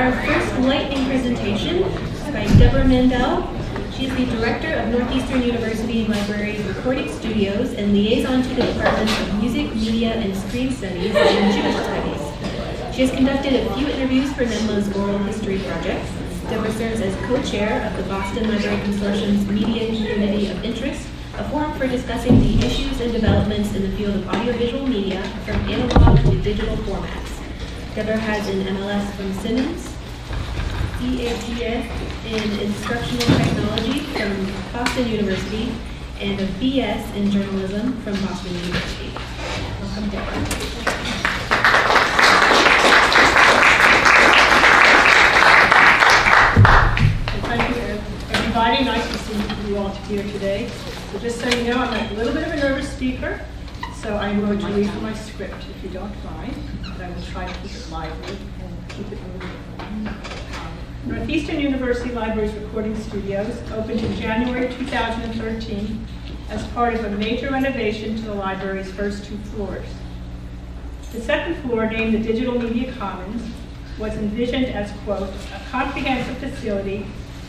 our first lightning presentation by Debra Mandel. She is the director of Northeastern University Library's Recording Studios and liaison to the departments of Music, Media, and Screen Studies and Jewish Studies. She has conducted a few interviews for NEMLA's Oral History projects. Debra serves as co-chair of the Boston Library Consortium's Media Community of Interest, a forum for discussing the issues and developments in the field of audiovisual media from analog to digital formats. Debra has an MLS from Simmons, EATS in Instructional Technology from Boston University, and a BS in Journalism from Boston University. Welcome, Debra. Thank you, everybody. Nice to see you all here today. So just so you know, I'm a little bit of a nervous speaker, so I'm going to read from my script, if you don't mind. But I will try to keep it lively and keep it moving. Northeastern University Library's Recording Studios opened in January 2013 as part of a major renovation to the library's first two floors. The second floor, named the Digital Media Commons, was envisioned as, quote, a comprehensive facility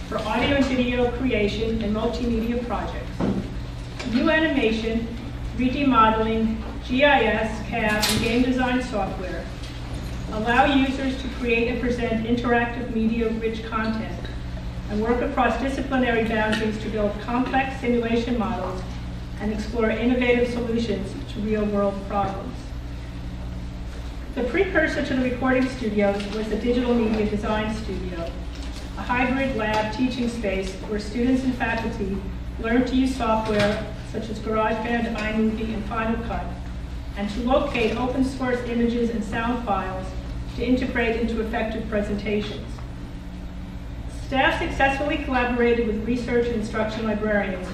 for audio and video creation and multimedia projects. New animation, 3D modeling, GIS, CAD, and game design software allow users to create and present interactive media-rich content and work across disciplinary boundaries to build complex simulation models and explore innovative solutions to real-world problems. The precursor to the recording studios was the Digital Media Design Studio, a hybrid lab teaching space where students and faculty learn to use software such as GarageBand, iMovie, and Final Cut, and to locate open source images and sound files to integrate into effective presentations. Staff successfully collaborated with research and instruction librarians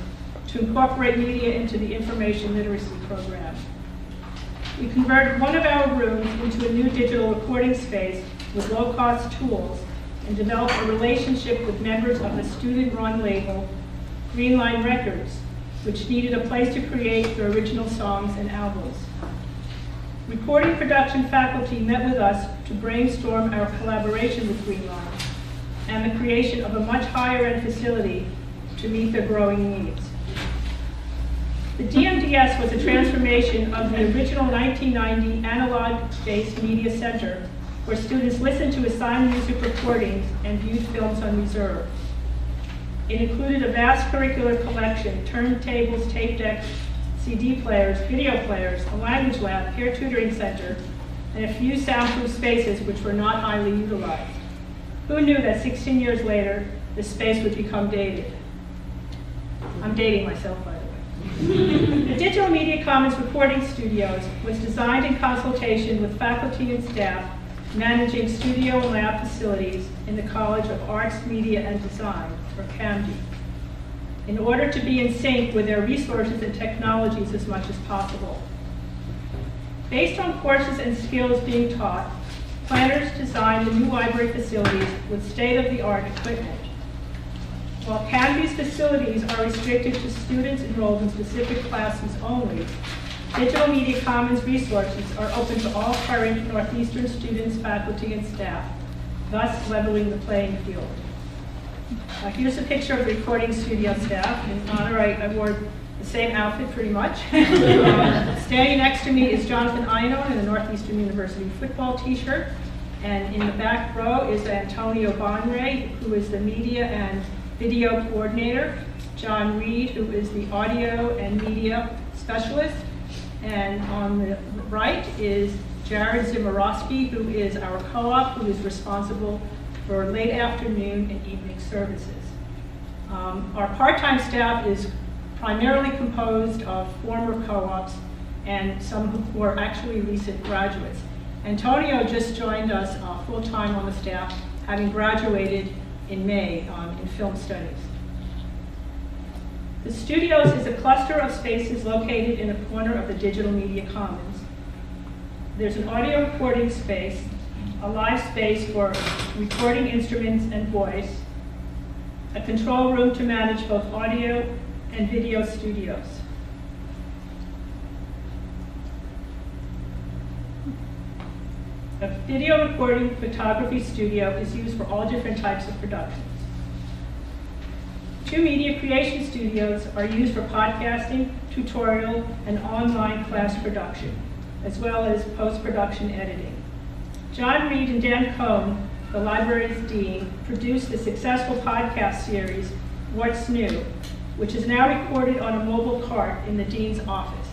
to incorporate media into the information literacy program. We converted one of our rooms into a new digital recording space with low-cost tools and developed a relationship with members of the student-run label, Greenline Records, which needed a place to create their original songs and albums. Recording production faculty met with us to brainstorm our collaboration with Greenline and the creation of a much higher-end facility to meet their growing needs. The DMDS was a transformation of the original 1990 analog-based media center where students listened to assigned music recordings and viewed films on reserve. It included a vast curricular collection, turntables, tape decks, CD players, video players, a language lab, peer tutoring center, and a few soundproof spaces which were not highly utilized. Who knew that 16 years later, this space would become dated? I'm dating myself, by the way. The Digital Media Commons Recording Studios was designed in consultation with faculty and staff managing studio and lab facilities in the College of Arts, Media, and Design, or CAMD, in order to be in sync with their resources and technologies as much as possible. Based on courses and skills being taught, planners designed the new library facilities with state-of-the-art equipment. While CAMD's facilities are restricted to students enrolled in specific classes only, Digital Media Commons resources are open to all current Northeastern students, faculty, and staff, thus leveling the playing field. Here's a picture of the recording studio staff. In honor, I wore the same outfit pretty much. Standing next to me is Jonathan Iannone in the Northeastern University football t-shirt. And in the back row is Antonio Bonray, who is the media and video coordinator. John Reed, who is the audio and media specialist. And on the right is Jared Zimorowski, who is our co-op, who is responsible for late afternoon and evening services. Our part-time staff is primarily composed of former co-ops and some who are actually recent graduates. Antonio just joined us full-time on the staff, having graduated in May in film studies. The studios is a cluster of spaces located in a corner of the Digital Media Commons. There's an audio recording space, a live space for recording instruments and voice, a control room to manage both audio and video studios. A video recording photography studio is used for all different types of productions. 2 media creation studios are used for podcasting, tutorial, and online class production, as well as post-production editing. John Reed and Dan Cohn, the library's dean, produced the successful podcast series, What's New?, which is now recorded on a mobile cart in the dean's office.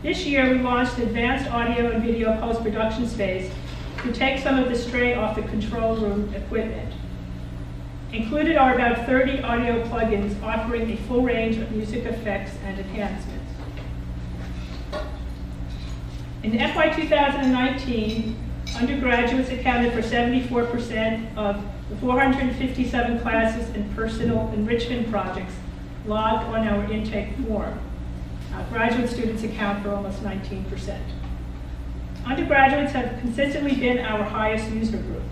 This year, we launched advanced audio and video post-production space to take some of the strain off the control room equipment. Included are about 30 audio plugins offering a full range of music effects and enhancements. In FY 2019, undergraduates accounted for 74% of the 457 classes and personal enrichment projects logged on our intake form. Graduate students account for almost 19%. Undergraduates have consistently been our highest user group.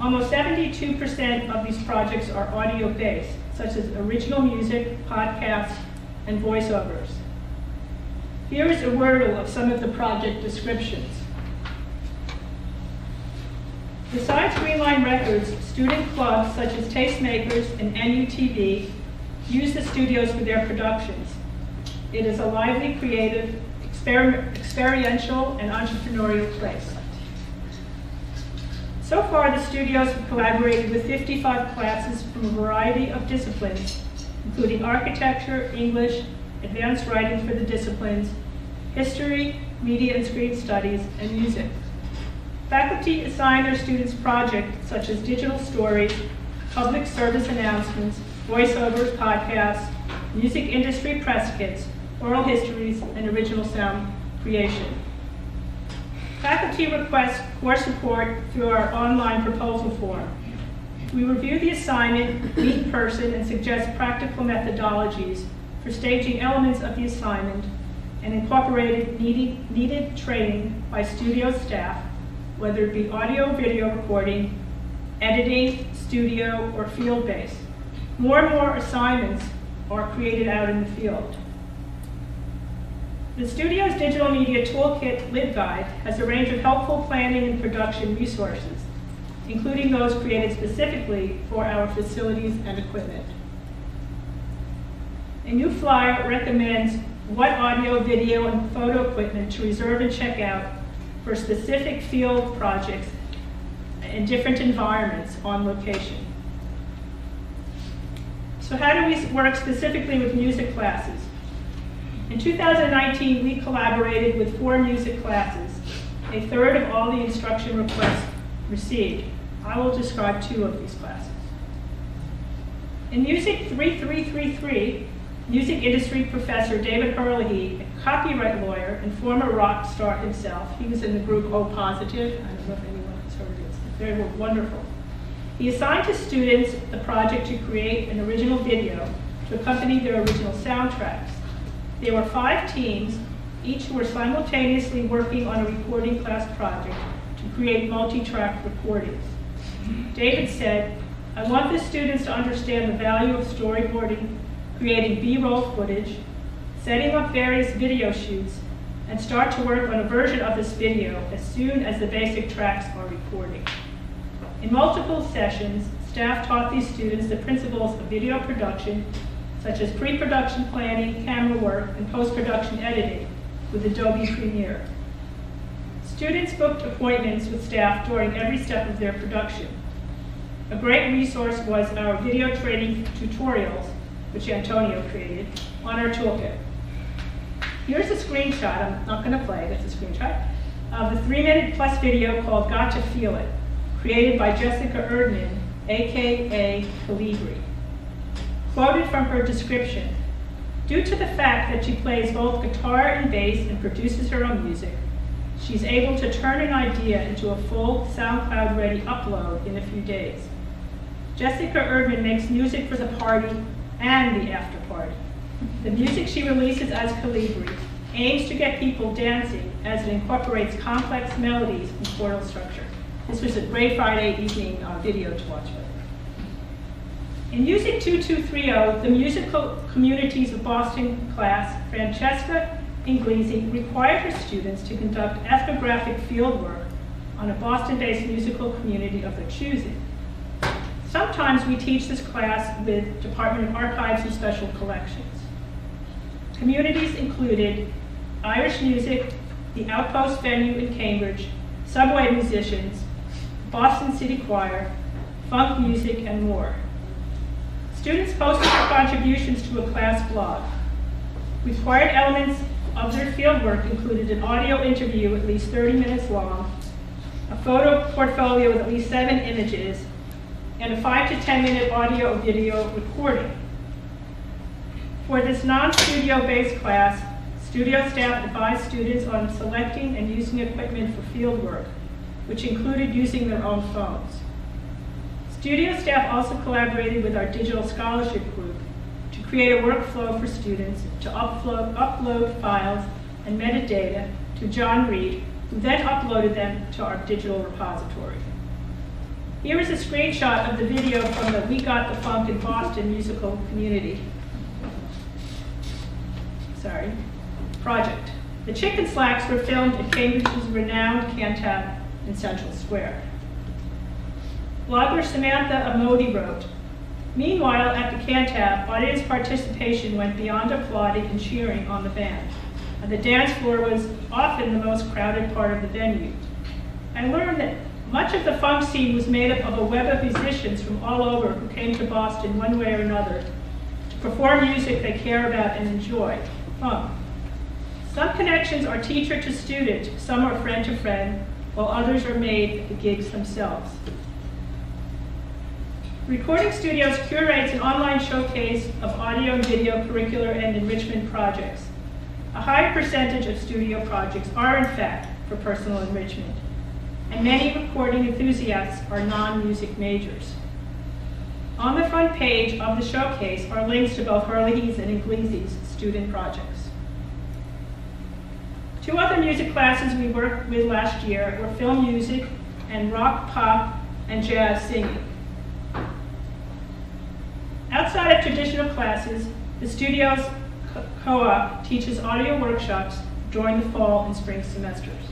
Almost 72% of these projects are audio-based, such as original music, podcasts, and voiceovers. Here is a wordle of some of the project descriptions. Besides Greenline Records, student clubs such as Tastemakers and NUTV use the studios for their productions. It is a lively, creative, experiential, and entrepreneurial place. So far, the studios have collaborated with 55 classes from a variety of disciplines, including architecture, English, advanced writing for the disciplines, history, media and screen studies, and music. Faculty assign their students projects such as digital stories, public service announcements, voiceovers, podcasts, music industry press kits, oral histories, and original sound creation. Faculty request course support through our online proposal form. We review the assignment, meet in person, and suggest practical methodologies for staging elements of the assignment and incorporated needed training by studio staff, whether it be audio, video recording, editing, studio, or field-based. More and more assignments are created out in the field. The studio's digital media toolkit LibGuide has a range of helpful planning and production resources, including those created specifically for our facilities and equipment. A new flyer recommends what audio, video, and photo equipment to reserve and check out for specific field projects in different environments on location. So how do we work specifically with music classes? In 2019, we collaborated with 4 music classes, a third of all the instruction requests received. I will describe 2 of these classes. In Music 3333, music industry professor David Herlihy, a copyright lawyer and former rock star himself, he was in the group O Positive. I don't know if anyone has heard of it. They were wonderful. He assigned to students the project to create an original video to accompany their original soundtracks. There were 5 teams, each who were simultaneously working on a recording class project to create multi-track recordings. David said, "I want the students to understand the value of storyboarding, creating B-roll footage, setting up various video shoots, and start to work on a version of this video as soon as the basic tracks are recording." In multiple sessions, staff taught these students the principles of video production, such as pre-production planning, camera work, and post-production editing with Adobe Premiere. Students booked appointments with staff during every step of their production. A great resource was our video training tutorials, which Antonio created, on our toolkit. Here's a screenshot, I'm not going to play, that's a screenshot, of the 3-minute plus video called Got to Feel It, created by Jessica Erdman, aka Calibri. Quoted from her description, "Due to the fact that she plays both guitar and bass and produces her own music, she's able to turn an idea into a full SoundCloud-ready upload in a few days. Jessica Erdman makes music for the party and the after party. The music she releases as Calibri aims to get people dancing as it incorporates complex melodies and chordal structure." This was a great Friday evening video to watch with her. In Music 2230, the musical communities of Boston class, Francesca in Gleasing required her students to conduct ethnographic fieldwork on a Boston-based musical community of their choosing. Sometimes we teach this class with Department of Archives and Special Collections. Communities included Irish music, the Outpost venue in Cambridge, subway musicians, Boston City Choir, funk music, and more. Students posted their contributions to a class blog. Required elements of their fieldwork included an audio interview at least 30 minutes long, a photo portfolio with at least 7 images, and a 5 to 10 minute audio or video recording. For this non-studio based class, studio staff advised students on selecting and using equipment for fieldwork, which included using their own phones. Studio staff also collaborated with our digital scholarship group to create a workflow for students to upload files and metadata to John Reed, who then uploaded them to our digital repository. Here is a screenshot of the video from the We Got the Funk in Boston musical community. Project. The Chicken Slacks were filmed at Cambridge's renowned Cantab in Central Square. Blogger Samantha Amodi wrote, "Meanwhile, at the Cantab, audience participation went beyond applauding and cheering on the band, and the dance floor was often the most crowded part of the venue. I learned that much of the funk scene was made up of a web of musicians from all over who came to Boston one way or another to perform music they care about and enjoy, funk. Some connections are teacher to student, some are friend to friend, while others are made at the gigs themselves." Recording Studios curates an online showcase of audio and video curricular and enrichment projects. A high percentage of studio projects are, in fact, for personal enrichment, and many recording enthusiasts are non-music majors. On the front page of the showcase are links to both Hurley's and Iglesi's student projects. 2 other music classes we worked with last year were film music and rock, pop, and jazz singing. Outside of traditional classes, the studio's co-op teaches audio workshops during the fall and spring semesters.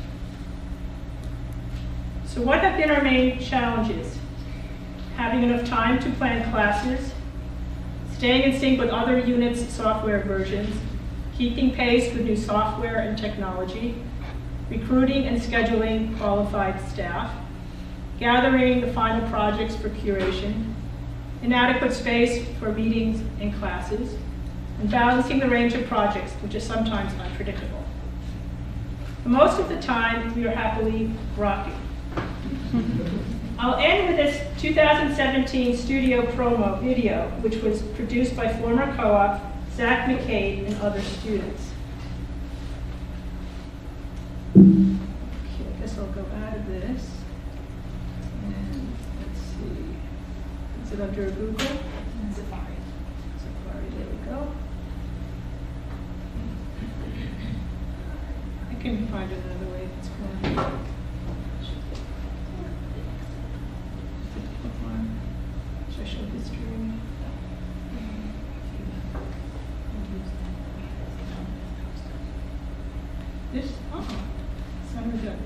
So what have been our main challenges? Having enough time to plan classes, staying in sync with other units' software versions, keeping pace with new software and technology, recruiting and scheduling qualified staff, gathering the final projects for curation, inadequate space for meetings and classes, and balancing the range of projects, which is sometimes unpredictable. Most of the time, we are happily rocking. I'll end with this 2017 studio promo video, which was produced by former co-op Zach McCabe and other students. Okay, I guess I'll go out of this. And let's see. Is it under Google? Safari. Safari, there we go. I can find another way it's going. Social history. This, sounded good.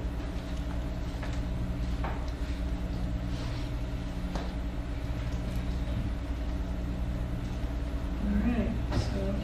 All right, so.